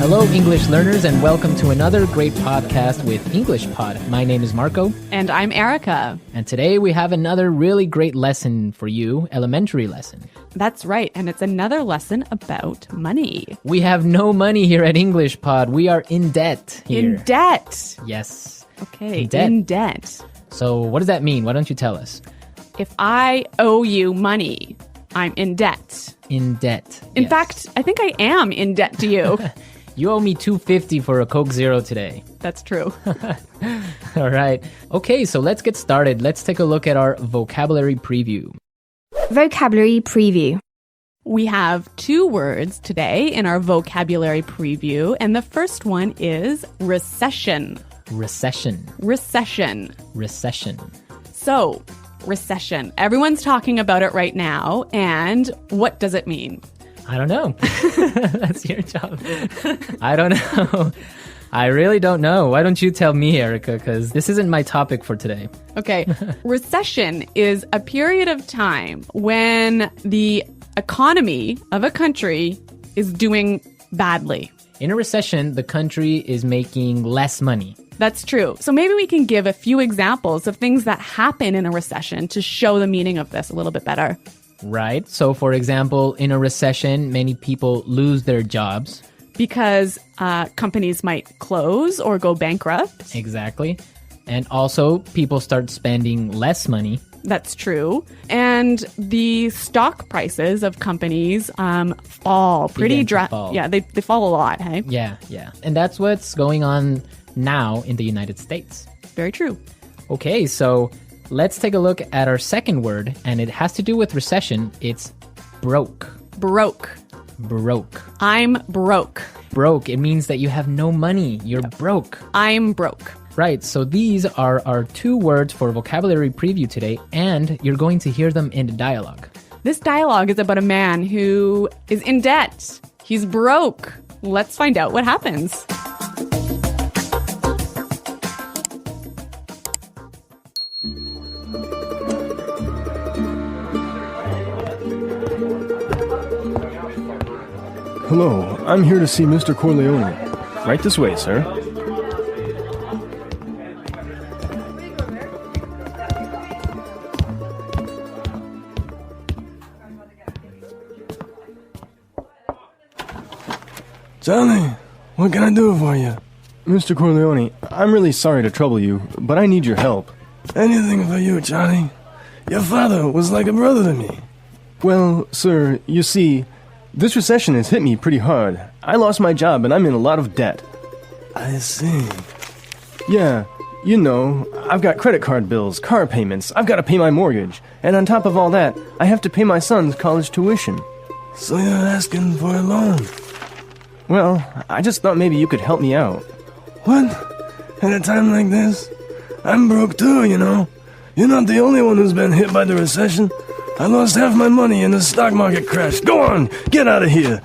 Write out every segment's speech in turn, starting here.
Hello, English learners, and welcome to another great podcast with English Pod. My name is Marco. And I'm Erica. And today we have another really great lesson for you, elementary lesson. That's right, and it's another lesson about money. We have no money here at English Pod. We are in debt here. In debt. Yes. Okay, in debt. In debt. So what does that mean? Why don't you tell us? If I owe you money, I'm in debt. In debt. In fact, I think I am in debt to you. You owe me $2.50 for a Coke Zero today. That's true. All right. Okay, so let's get started. Let's take a look at our vocabulary preview. Vocabulary preview. We have 2 words today in our vocabulary preview, and the first one is recession. Recession. Recession. Recession. So, recession. Everyone's talking about it right now, and what does it mean? I don't know. That's your job. I don't know. I really don't know. Why don't you tell me, Erica, because this isn't my topic for today. Okay. Recession is a period of time when the economy of a country is doing badly. In a recession, the country is making less money. That's true. So maybe we can give a few examples of things that happen in a recession to show the meaning of this a little bit better. Right. So, for example, in a recession, many people lose their jobs. Because companies might close or go bankrupt. Exactly. And also, people start spending less money. That's true. And the stock prices of companies fall pretty fall. Yeah, they fall a lot, hey? Yeah. And that's what's going on now in the United States. Very true. Okay, so let's take a look at our second word, and it has to do with recession. It's broke. Broke. Broke. I'm broke. Broke. It means that you have no money. You're broke. I'm broke. Right. So these are our 2 words for vocabulary preview today, and you're going to hear them in the dialogue. This dialogue is about a man who is in debt. He's broke. Let's find out what happens. Hello, I'm here to see Mr. Corleone. Right this way, sir. Johnny, what can I do for you? Mr. Corleone, I'm really sorry to trouble you, but I need your help. Anything for you, Johnny. Your father was like a brother to me. Well, sir, you see, this recession has hit me pretty hard. I lost my job and I'm in a lot of debt. I see. Yeah, you know, I've got credit card bills, car payments, I've got to pay my mortgage. And on top of all that, I have to pay my son's college tuition. So you're asking for a loan? Well, I just thought maybe you could help me out. What? At a time like this? I'm broke too, you know. You're not the only one who's been hit by the recession. I lost half my money in the stock market crash. Go on, get out of here.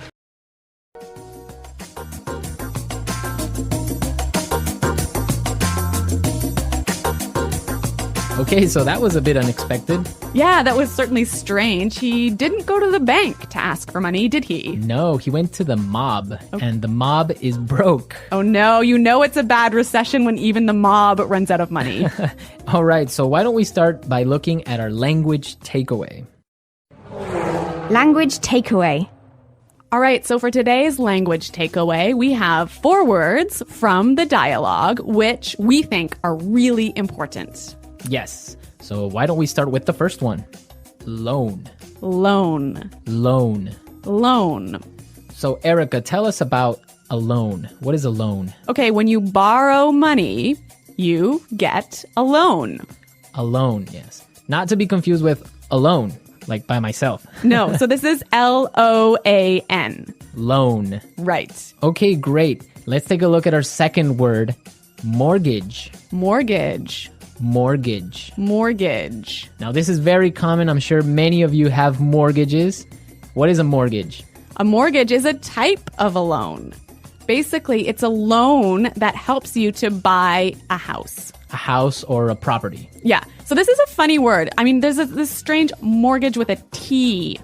Okay, so that was a bit unexpected. Yeah, that was certainly strange. He didn't go to the bank to ask for money, did he? No, he went to the mob, and the mob is broke. Oh no, you know it's a bad recession when even the mob runs out of money. All right, so why don't we start by looking at our language takeaway? Language takeaway. All right, so for today's language takeaway, we have 4 words from the dialogue, which we think are really important. Yes. So why don't we start with the first one? Loan. Loan. Loan. Loan. So Erica, tell us about a loan. What is a loan? Okay, when you borrow money, you get a loan. A loan, yes. Not to be confused with alone, like by myself. No, so this is L-O-A-N. Loan. Right. Okay, great. Let's take a look at our second word, mortgage. Mortgage. Mortgage. Mortgage. Now, this is very common. I'm sure many of you have mortgages. What is a mortgage? A mortgage is a type of a loan. Basically, it's a loan that helps you to buy a house. A house or a property. Yeah. So this is a funny word. I mean, there's this strange mortgage with a T.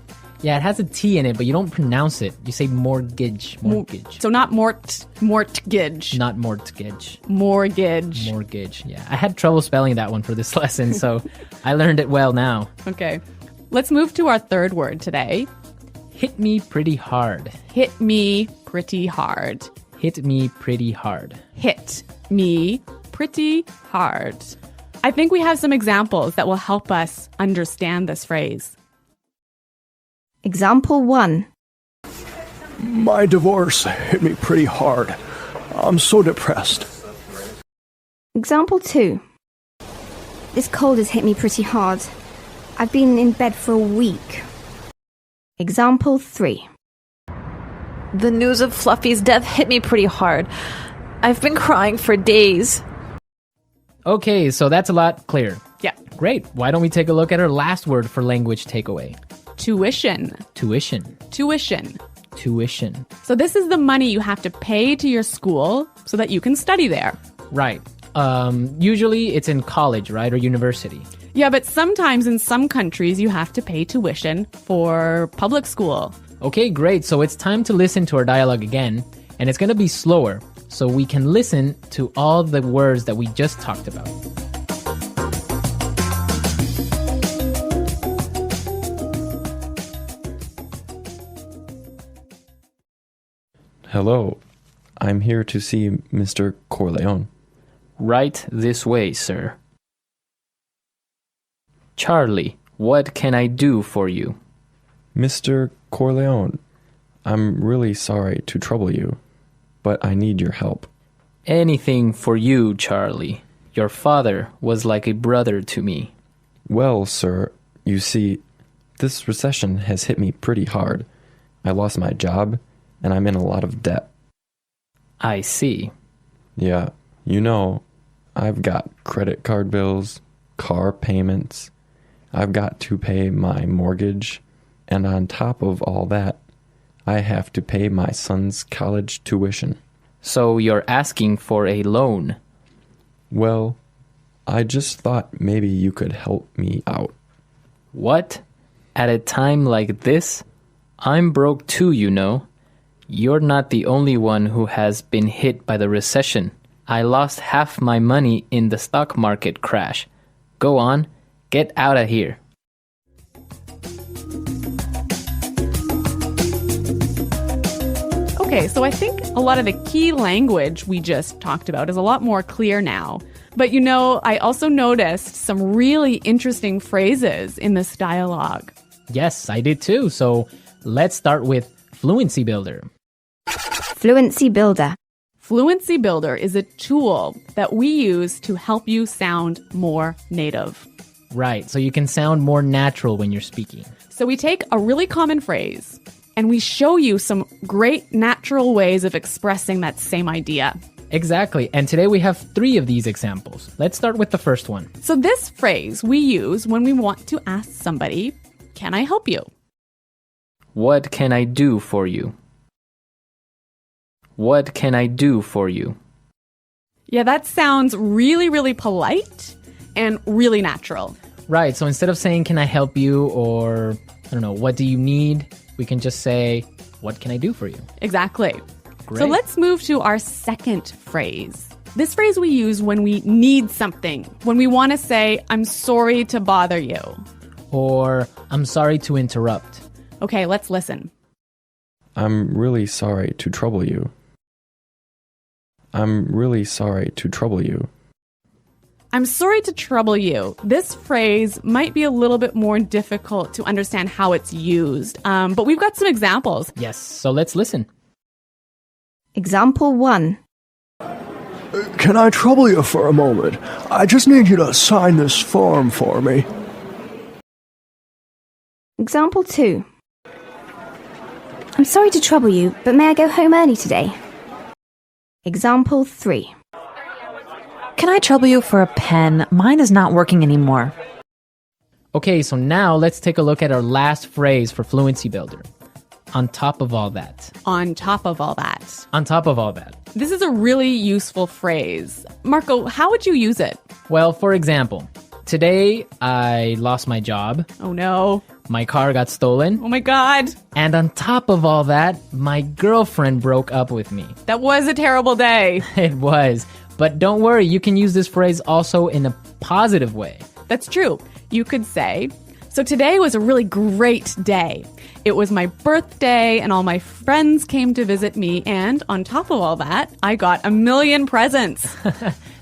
Yeah, it has a T in it, but you don't pronounce it. You say mortgage. Mortgage. So not mortgage. Not mortgage. Mortgage. Mortgage, yeah. I had trouble spelling that one for this lesson, so I learned it well now. Okay. Let's move to our third word today. Hit me pretty hard. Hit me pretty hard. Hit me pretty hard. Hit me pretty hard. I think we have some examples that will help us understand this phrase. Example 1. My divorce hit me pretty hard. I'm so depressed. Example 2. This cold has hit me pretty hard. I've been in bed for a week. Example 3. The news of Fluffy's death hit me pretty hard. I've been crying for days. Okay, so that's a lot clearer. Yeah. Great. Why don't we take a look at our last word for language takeaway? Tuition. Tuition. Tuition. Tuition. So this is the money you have to pay to your school so that you can study there. Right. Usually it's in college, right, or university. Yeah, but sometimes in some countries you have to pay tuition for public school. Okay, great. So it's time to listen to our dialogue again, and it's going to be slower so we can listen to all the words that we just talked about. Hello, I'm here to see Mr. Corleone. Right this way, sir. Charlie, what can I do for you? Mr. Corleone, I'm really sorry to trouble you, but I need your help. Anything for you, Charlie. Your father was like a brother to me. Well, sir, you see, this recession has hit me pretty hard. I lost my job, and I'm in a lot of debt. I see. Yeah, you know, I've got credit card bills, car payments. I've got to pay my mortgage, and on top of all that, I have to pay my son's college tuition. So you're asking for a loan? Well, I just thought maybe you could help me out. What? At a time like this? I'm broke too, you know. You're not the only one who has been hit by the recession. I lost half my money in the stock market crash. Go on, get out of here. Okay, so I think a lot of the key language we just talked about is a lot more clear now. But you know, I also noticed some really interesting phrases in this dialogue. Yes, I did too. So let's start with Fluency Builder. Fluency Builder. Fluency Builder is a tool that we use to help you sound more native. Right, so you can sound more natural when you're speaking. So we take a really common phrase and we show you some great natural ways of expressing that same idea. Exactly, and today we have 3 of these examples. Let's start with the first one. So this phrase we use when we want to ask somebody, "Can I help you?" What can I do for you? What can I do for you? Yeah, that sounds really, really polite and really natural. Right, so instead of saying, can I help you, or, I don't know, what do you need? We can just say, what can I do for you? Exactly. Great. So let's move to our second phrase. This phrase we use when we need something, when we want to say, I'm sorry to bother you. Or, I'm sorry to interrupt. Okay, let's listen. I'm really sorry to trouble you. I'm really sorry to trouble you. I'm sorry to trouble you. This phrase might be a little bit more difficult to understand how it's used, but we've got some examples. Yes, so let's listen. Example 1. Can I trouble you for a moment? I just need you to sign this form for me. Example 2. I'm sorry to trouble you, but may I go home early today? Example 3. Can I trouble you for a pen? Mine is not working anymore. Okay, so now let's take a look at our last phrase for Fluency Builder. On top of all that. On top of all that. On top of all that. This is a really useful phrase. Marco, how would you use it? Well, for example, today I lost my job. Oh no. My car got stolen. Oh my God. And on top of all that, my girlfriend broke up with me. That was a terrible day. It was. But don't worry, you can use this phrase also in a positive way. That's true. You could say, so today was a really great day. It was my birthday and all my friends came to visit me. And on top of all that, I got 1 million presents.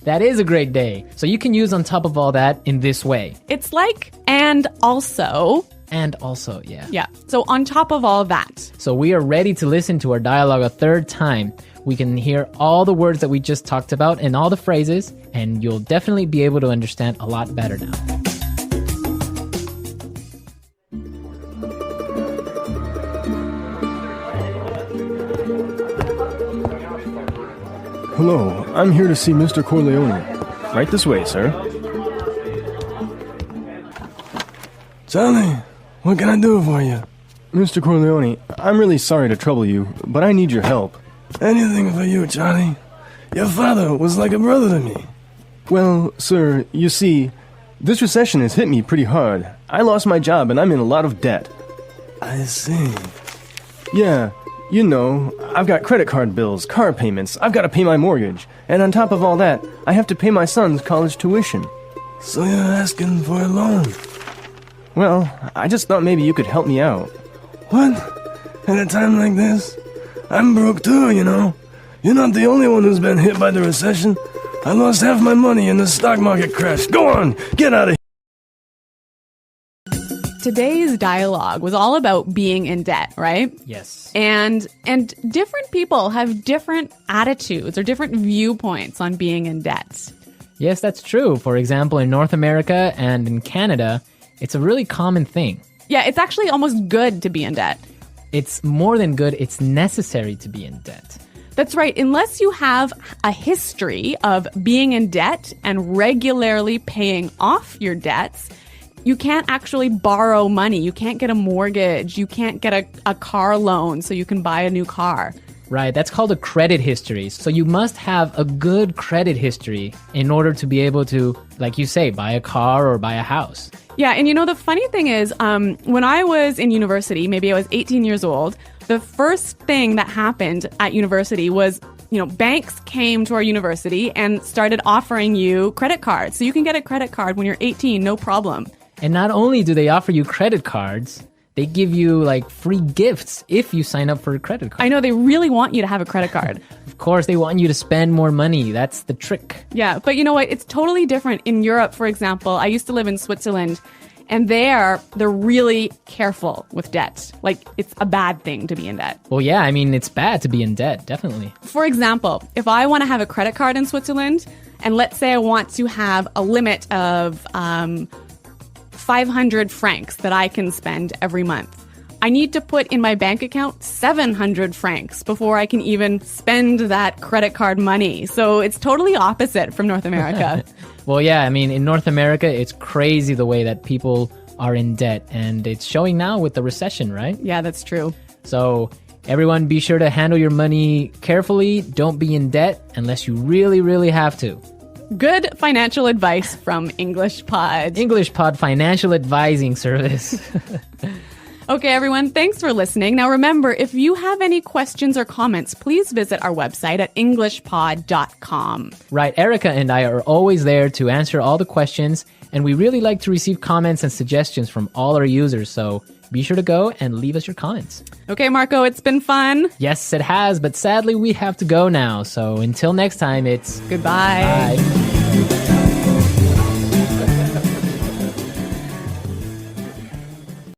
That is a great day. So you can use on top of all that in this way. It's like, and also. And also, yeah. Yeah. So on top of all that. So we are ready to listen to our dialogue a third time. We can hear all the words that we just talked about and all the phrases, and you'll definitely be able to understand a lot better now. Hello, I'm here to see Mr. Corleone. Right this way, sir. Johnny, what can I do for you? Mr. Corleone, I'm really sorry to trouble you, but I need your help. Anything for you, Johnny. Your father was like a brother to me. Well, sir, you see, this recession has hit me pretty hard. I lost my job and I'm in a lot of debt. I see. Yeah, you know, I've got credit card bills, car payments, I've got to pay my mortgage. And on top of all that, I have to pay my son's college tuition. So you're asking for a loan? Well, I just thought maybe you could help me out. What? At a time like this? I'm broke too, you know. You're not the only one who's been hit by the recession. I lost half my money in the stock market crash. Go on, get out of here. Today's dialogue was all about being in debt, right? Yes. And different people have different attitudes or different viewpoints on being in debt. Yes, that's true. For example, in North America and in Canada, it's a really common thing. Yeah, it's actually almost good to be in debt. It's more than good, it's necessary to be in debt. That's right. Unless you have a history of being in debt and regularly paying off your debts, you can't actually borrow money. You can't get a mortgage. You can't get a car loan so you can buy a new car. Right, that's called a credit history. So you must have a good credit history in order to be able to, like you say, buy a car or buy a house. Yeah, and you know, the funny thing is, when I was in university, maybe I was 18 years old, the first thing that happened at university was, banks came to our university and started offering you credit cards. So you can get a credit card when you're 18, no problem. And not only do they offer you credit cards, they give you free gifts if you sign up for a credit card. I know, they really want you to have a credit card. Of course, they want you to spend more money. That's the trick. Yeah, but you know what? It's totally different. In Europe, for example, I used to live in Switzerland, and they're really careful with debt. It's a bad thing to be in debt. Well, yeah, it's bad to be in debt, definitely. For example, if I want to have a credit card in Switzerland, and let's say I want to have a limit of 500 francs that I can spend every month, I need to put in my bank account 700 francs before I can even spend that credit card money. So it's totally opposite from North America. Well, yeah, in North America, it's crazy the way that people are in debt. And it's showing now with the recession, right? Yeah, that's true. So everyone, be sure to handle your money carefully. Don't be in debt unless you really, really have to. Good financial advice from English Pod. English Pod Financial Advising Service. Okay, everyone, thanks for listening. Now remember, if you have any questions or comments, please visit our website at englishpod.com. Right, Erica and I are always there to answer all the questions, and we really like to receive comments and suggestions from all our users, so be sure to go and leave us your comments. Okay, Marco, it's been fun. Yes, it has, but sadly we have to go now, so until next time, it's goodbye. Bye.